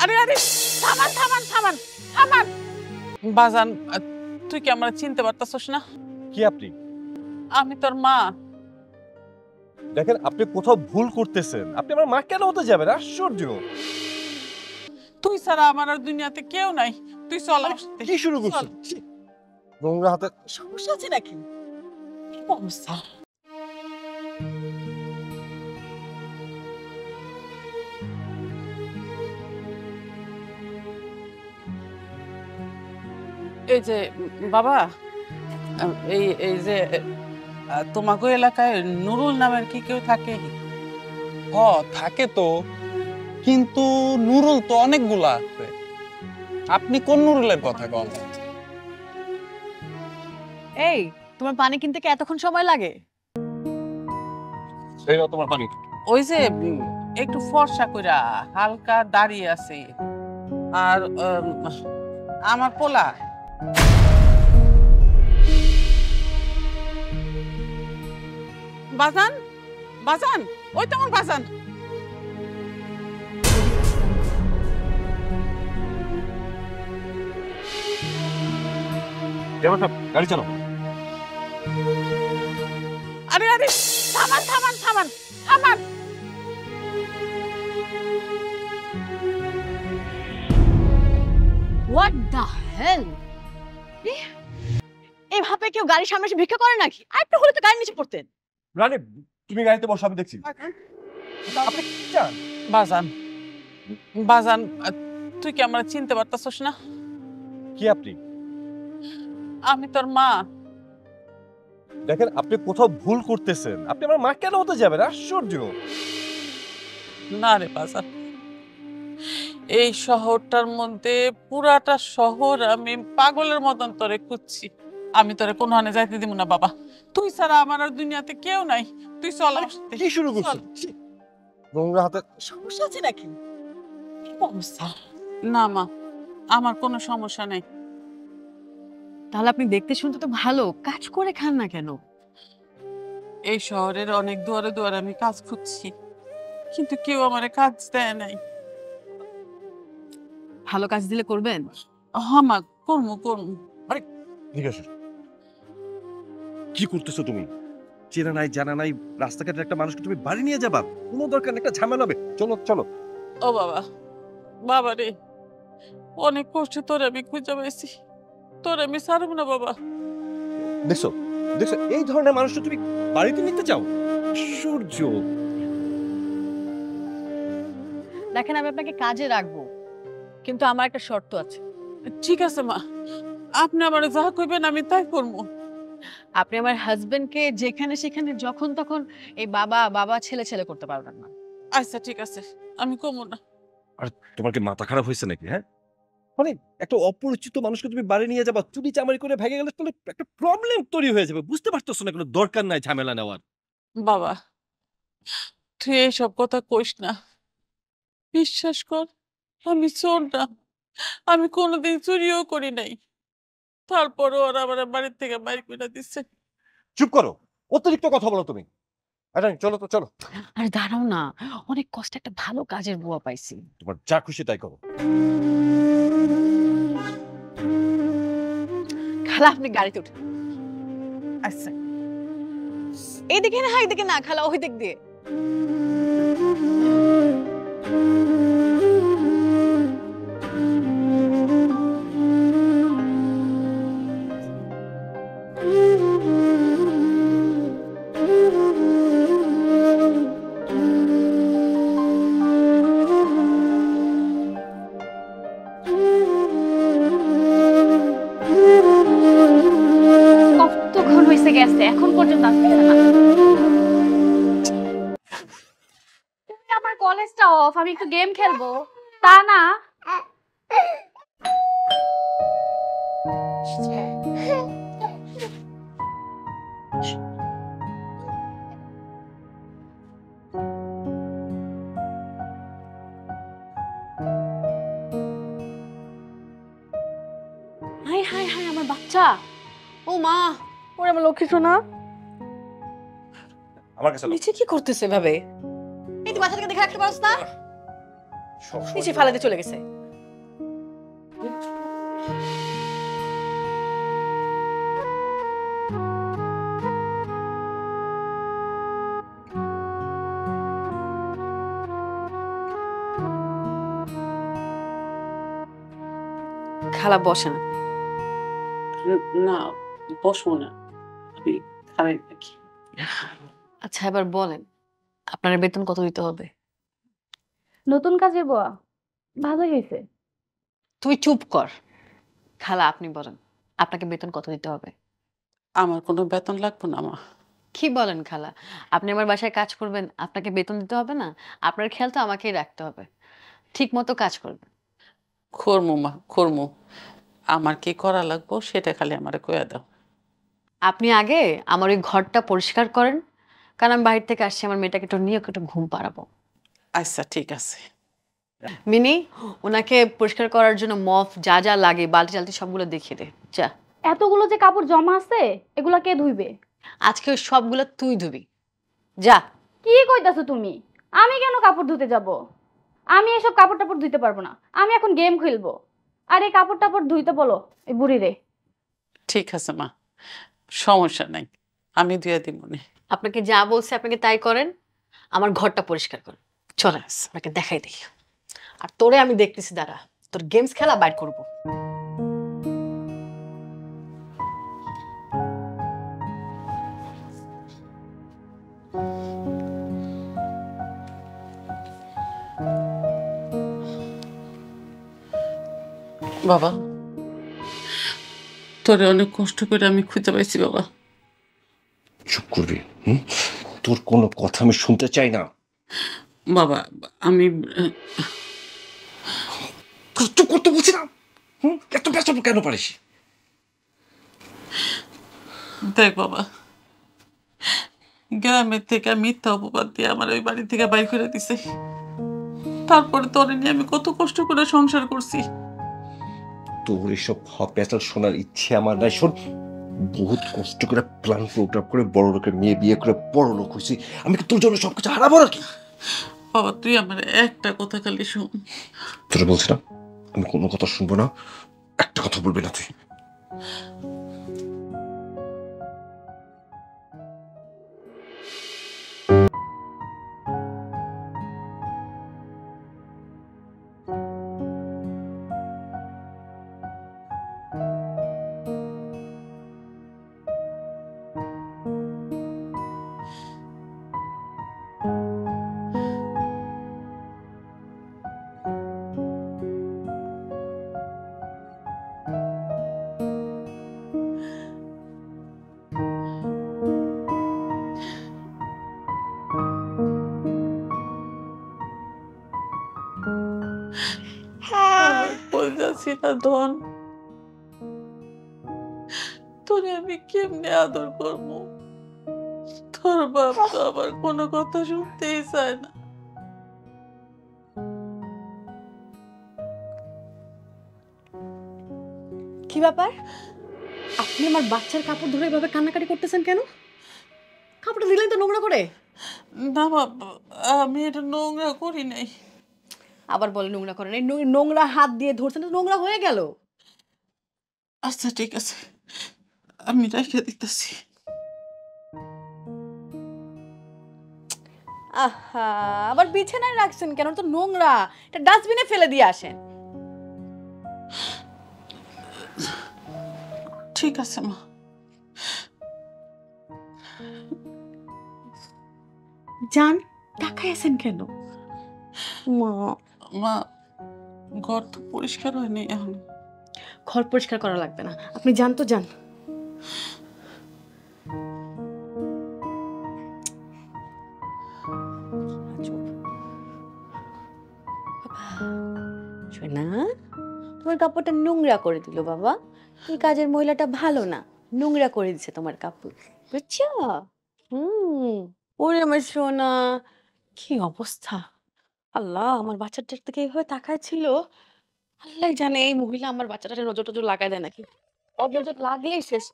আরে আরে থামান থামান থামান থামান বাজান, তুই কি আমার চিনতে পারতাছস না? কি আপনি? আমি তোর মা। দেখেন আপনি কোথাও ভুল করতেছেন। আপনি আমার মা কেন হতে যাবেন? আশ্চর্য। তুই ছাড়া আমার আর দুনিয়াতে কেউ নাই। তুই চল আমার সাথে। কি শুরু করছেন? নোংরা হাতে সমস্যা আছে নাকি? কি অবস্থা? এই যে বাবা, এই এই যে তোমাগো এলাকায় নুরুল নামের কি কেউ থাকে? হ থাকে তো, কিন্তু নুরুল তো অনেকগুলা আছে। আপনি কোন নুরুলের কথা কন? এই, তোমার পানি কিনতে কি এতক্ষণ সময় লাগে? এই নাও তোমার পানি। ওই যে একটু ফর্সা কইরা হালকা দাঁড়িয়ে আছে, আর আমার পোলা। বাজান বাজান, ওই তো আমার বাজান। গাড়ি চালাও। আরে আরে থামান থামান থামান থামান। What the hell! এইভাবে কেউ গাড়ির সামনে এসে ভিক্ষা করে নাকি? আর একটু হলে তো গাড়ির নিচে পড়তেন। রানী তুমি গাড়িতে বসো, আমি দেখছি। আপনি কি চান? বাজান বাজান, তুই কি আমার চিনতে পারতাছস না? কি আপনি? আমি তোর মা। দেখেন আপনি কোথাও ভুল করতেছেন। আপনি আমার মা কেন হতে যাবেন? আশ্চর্য। না রে বাজান, এই শহরটার মধ্যে পুরাটা শহর আমি পাগলের মতন তোরে খুঁজছি। আমি তোরে কোনো হানে যাইতে দিব না বাবা। তুই ছাড়া আমার আর দুনিয়াতে কেউ নাই। তুই চল আমার সাথে। কি শুরু করছেন? নোংরা হাতে সমস্যা আছে নাকি? কি অবস্থা? না মা, আমার কোনো সমস্যা নেই। তাহলে আপনি দেখতে শুনতে তো ভালো, কাজ করে খান না কেন? এই শহরের অনেক দুয়ারে দুয়ারে আমি কাজ খুঁজছি, কিন্তু কেউ আমারে কাজ দেয় নাই। ভালো কাজ দিলে করবেন? হ্যাঁ মা, করমু করমু। ঠিক আছে। কি করতেছো তুমি? চেনা নাই জানা নাই রাস্তাঘাটের একটা মানুষকে তুমি বাড়ি নিয়ে যাবা? কোনো দরকার নেই, একটা ঝামেলা হবে। চলো চলো। ও বাবা, বাবা রে, অনেক কষ্টে তোরে আমি খুঁজে পাইছি। তোরে আমি ছাড়ব না বাবা। দেখছো দেখছো, এই ধরনের মানুষটা তুমি বাড়িতে নিতে চাও? আশ্চর্য। দেখেন, আমি আপনাকে কাজে রাখবো, কিন্তু আমার একটা শর্ত আছে। ঠিক আছে মা, আপনি আমার যা কইবেন আমি তাই করবো। আপনি আমার হাজবেন্ডকে যেখানে সেখানে যখন তখন এই বাবা বাবা ছেলে ছেলে করতে পারবেন না। আচ্ছা ঠিক আছে, আমি কমু না। আর তোমার কি মাথা খারাপ হয়েছে নাকি? হ্যাঁ, মানে একটা অপরিচিত মানুষকে তুমি বাড়ি নিয়ে যাবা, চুরি চামারি করে ভেঙে গেলে তাহলে একটা প্রবলেম তৈরি হয়ে যাবে। বুঝতে পারতেছো না? কোনো দরকার নাই ঝামেলা নেওয়ার। বাবা, তুই এইসব কথা কইস না। বিশ্বাস কর, আমি চোর না। আমি কোনোদিন চুরিও করি নাই। তারপরও ওরা আমার বাড়ির থেকে বাইর করে দিচ্ছে। চুপ করো, অতিরিক্ত কথা বলো তুমি। আরে চলো তো চলো। আরে দাঁড়াও না, অনেক কষ্টে একটা ভালো কাজের বুয়া পাইছি। তোমার যা খুশি তাই করো। খালা, আপনি গাড়িতে উঠে। আচ্ছা, এইদিকে না, এইদিকে না খালা, ওই দিক দিয়ে। কতক্ষণ হয়েছে গেছে, এখন পর্যন্ত আসতেছে না। আমার কলেজটা অফ, আমি একটু গেম খেলবো, তা না। হাই হাই হাই, আমার বাচ্চা! ও মা, ওরে আমার লক্ষ্মী সোনা। আমার কাছে নিচে কি করতেছে ভাবে? এই তুই বাচ্চাটাকে দেখে রাখতে পারছ না? নিচে ফালাতে চলে গেছে। খালা বসেন। না, বসবো না, আমি খারাপ নাকি? আচ্ছা এবার বলেন, আপনার বেতন কত দিতে হবে? নতুন কাজের বুয়া, ভালোই হয়েছে। তুই চুপ কর। খালা আপনি বলেন, আপনাকে বেতন কত দিতে হবে? আমার কোনো বেতন লাগবে না মা। কি বলেন খালা? আপনি আমার বাসায় কাজ করবেন, আপনাকে বেতন দিতে হবে না? আপনার খেয়াল তো আমাকেই রাখতে হবে। ঠিক মতো কাজ করবেন। খরমু মা, খরমু। আমার কি করা লাগবো সেটা খালি আমারে কইয়া দাও। আপনি আগে আমার ওই ঘরটা পরিষ্কার করেন, কারণ আমি বাইরে থেকে আসছি, আমার মেয়েটাকে একটু নিয়ে একটু ঘুম পাড়াবো। আচ্ছা ঠিক আছে। মিনি, ওনাকে পরিষ্কার করার জন্য মপ যা যা লাগে বালতি টালতি সবগুলো দেখিয়ে দে যা। এতগুলো যে কাপড় জমা আছে এগুলা কে ধুইবে? আজকে ওই সবগুলো তুই ধুবি, যা। কি কইতাছো তুমি? আমি কেন কাপড় ধুতে যাব? আমি এসব কাপড় টাপড় ধুইতে পারবো না, আমি এখন গেম খেলবো। আর এই কাপড় টাপড় ধুইতে বলো এই বুড়ি রে। ঠিক আছে মা, সমস্যা নাই, আমি ধুয়ে দিব মনে। আপনাকে যা বলছে আপনাকে তাই করেন, আমার ঘরটা পরিষ্কার করেন। চলে আপনাকে দেখাই দিই। আর তোরে আমি দেখতেছি, দাঁড়া, তোর গেমস খেলা বাইর করবো। বাবা, তোরে অনেক কষ্ট করে আমি খুঁজে পাইছি বাবা। চুপ করবি? তোর কোনো কথা আমি শুনতে চাই না। বাবা আমি তোর চুপ করতে বলছি না। এত ব্যস্ত কেন পারিস? দেখ বাবা, গ্রামের থেকে মিথ্যা অপবাদ দিয়ে আমার ওই বাড়ি থেকে বাইর করে দিছে। তারপরে তোরে নিয়ে আমি কত কষ্ট করে সংসার করছি। তোর এসব পেঁচাল শোনার ইচ্ছে আমার নাই। শোন, বহুত কষ্ট করে প্ল্যান প্রোগ্রাম করে বড় লোকের মেয়ে বিয়ে করে বড় লোক হয়েছি। আমি কি তোর জন্য সবকিছু হারাবো নাকি? বাবা তুই আমার একটা কথা খালি শুন। তোরা বলছি না, আমি কোনো কথা শুনবো না। একটা কথা বলবি না তুই। বলতেছি না ধন, তোরে আমি কেমনে আদর করবো? তোর বাপ তো আবার কোনো কথা শুনতেই চায় না। কি ব্যাপার, আপনি আমার বাচ্চার কাপড় ধরে এভাবে কান্নাকাটি করতেছেন কেন? কাপড়টা দিলেন তো নোংরা করে। না বাবা, আমি এটা নোংরা করি নাই। আবার বলে নোংরা করেন, এই নোংরা হাত দিয়ে ধরছেন তো নোংরা হয়ে গেল। আচ্ছা ঠিক আছে, আমি রেখে দিতেছি। আহা, আবার বিছানায় রাখছেন কেন? তো নোংরা, এটা ডাস্টবিনে ফেলে দিয়ে আসেন। ঠিক আছে মা। যান, তাকায় আছেন কেন? মা মা, ঘর তো পরিষ্কার হয়নি এখন। ঘর পরিষ্কার করা লাগবে না, আপনি যান তো যান। না, তোমার কাপড়টা নোংরা করে দিল বাবা। এই কাজের মহিলাটা ভালো না, নোংরা করে দিচ্ছে তোমার কাপড়, বুঝছো? ওরে আমার সোনা, কি অবস্থা! আল্লাহ, আমার বাচ্চাটার থেকে এইভাবে তাকায় ছিল। আল্লাহ জানে এই মহিলা আমার বাচ্চাটাকে নজর টজর লাগায় দেয় নাকি। নজর লাগলেই শেষ।